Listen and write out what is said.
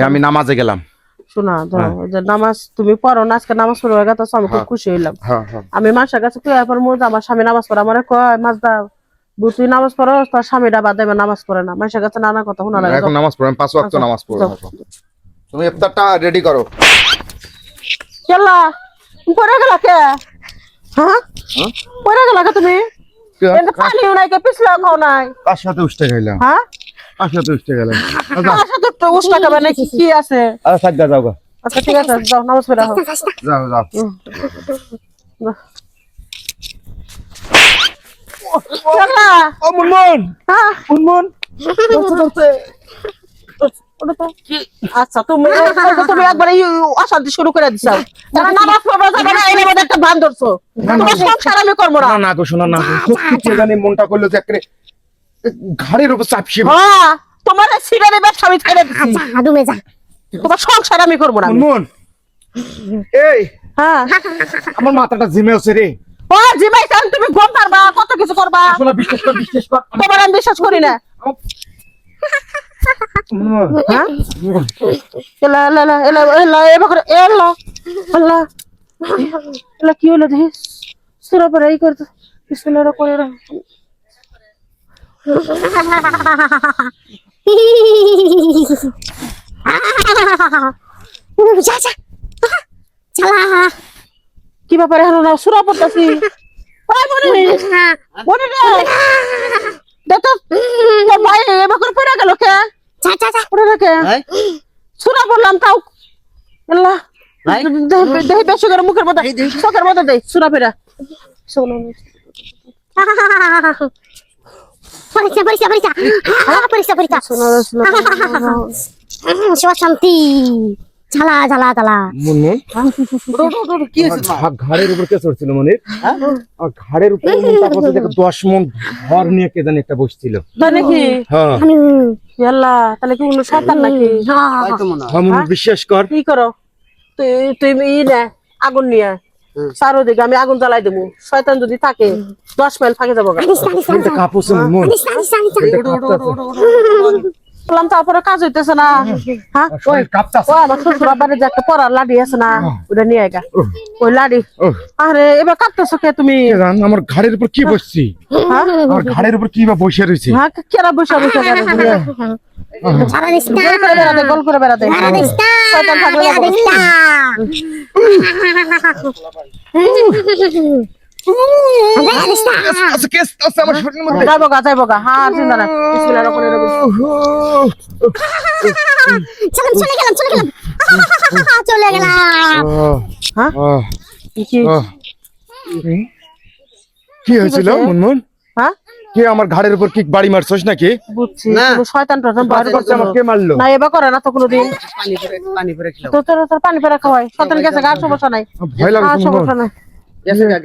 আমি নামাজে গেলাম। শোনা যে নামাজ তুমি পড়ো না, আজকে নামাজ পড়ে গেছে তো আমি খুব খুশি হইলাম। আমি মাসের কাছে কইয়া পর মোর আমার স্বামী নামাজ পড়ে আমার কয় মাজদা তুই নামাজ পড়ো, তোর স্বামীটা বাদ দেবে নামাজ পড়ে না। মাসের কাছে নানা কথা শোনা লাগে। এখন নামাজ পড়েন, 5 ওয়াক্ত নামাজ পড়ো। তুমি ইফতারটা রেডি করো। চলা পড়ে গেল কে? হ্যাঁ পড়ে গেল কে তুমি? এত পানিও নাই কে পিছলা খাও নাই? কার সাথে উঠতে গেলাম? হ্যাঁ কার সাথে উঠতে গেলাম? কার সাথে তো উস্তা খাবে নাকি কি আছে? আরে সাজ্জা যাও গা। আচ্ছা ঠিক আছে যাও নামাজ পড়ে আসো। যাও যাও। চলা ও মুনমুন, হ্যাঁ মুনমুন ধরতে আচ্ছা তুমি একবার অশান্তি শুরু করে দিছো। তারা নামাজ পড়বে যাবে না, এর মধ্যে একটা বান ধরছো। তোমার সংসার আমি করবো না। না গো, শোনো না, সত্যি জানি মনটা করলো যে একটা ঘাড়ের উপর চাপছি। হ্যাঁ তোমার সিগারেট ব্যবসা আমি ছেড়ে দিচ্ছি। আচ্ছা আদুমে যা, তোমার সংসার আমি করবো না। মুনমুন এই হ্যাঁ আমার মাথাটা জিমে আছে রে। ও জিমাই কারণ তুমি ঘুম পারবা, কত কিছু করবা। আসলে বিশ্বাস কর। তোমার আমি বিশ্বাস করি না। মুনমুন, হ্যাঁ এলা এলা এলা এলা এলা এবার এলা এলা এলা কি হলো দেখিস সুরা পরে এই করতো বিসমিল্লাহির রহমানির রহিম। যা যা চালা। কি ব্যাপারে হলো না সুরা পড়তাছি। ওই বনি বনি রে দেখো তোর ভাই এবার করে পড়ে গেল কে? যা যা যা পড়ে রে কে? সুরা পড়লাম তাও আল্লাহ দেহি বেশি করে মুখের মধ্যে চোখের মধ্যে দেই সুরা পেরা শোনো পরীক্ষা পরীক্ষা পরীক্ষা পরীক্ষা পরীক্ষা শিব শান্তি ঝালা ঝালা ঝালা। মুনমুন কি হয়েছে? ঘাড়ের উপর কে চড়ছিল মনির? ঘাড়ের উপর মনটা করতে দেখো 10 মন ভর নিয়ে কে জানি একটা বসছিল। তাই নাকি? হ্যাঁ আল্লাহ তাহলে কি কোনো শয়তান নাকি? মুনমুন বিশ্বাস কর। কি করো তুই ই না আগুন নিয়ে চারোদিকে আমি আগুন জ্বালাই দেবো। শয়তান যদি থাকে 10 মাইল ফাঁকে যাবো। এটা কাঁপছে মুনমুন। বললাম তারপরে কাজ হইতেছে না। হ্যাঁ ও আমার শ্বশুর বাড়ির যে একটা পড়ার লাঠি আছে না ওটা নিয়ে আয় ওই লাঠি। আরে এবার কাঁপতেছো কে তুমি? আমার ঘাড়ের উপর কি বসছি? আমার ঘাড়ের উপর কি বা বসে রয়েছে? হ্যাঁ কেরা বসে বসে ঝালা দিস না, গোল করে বেড়াতে গোল করে বেড়াতে ঝালা দিস না, শয়তান থাকলে ঝালা দিস না। ঝালা দিস না। আচ্ছা কেস আছে আমার শরীরের মধ্যে। যাইবো গা হ্যাঁ চিন্তা না বিসমিল্লাহির রহমানির রহিম। চলে গেলাম চলে গেলাম। হ্যাঁ কি হয়েছিল মুনমুন? হ্যাঁ কে আমার ঘাড়ের উপর কি বাড়ি মারছস নাকি? বুঝছি কোনো শয়তান টয়তান বাইরে করছে আমাকে মারলো না। এবার করে না তো কোনোদিন। পানি পরে খেলাম। তোর পানি ফেরা খাওয়াই শয়তান গেছে গা, সমস্যা নাই। ভয় লাগে সমস্যা নাই। গেছে গা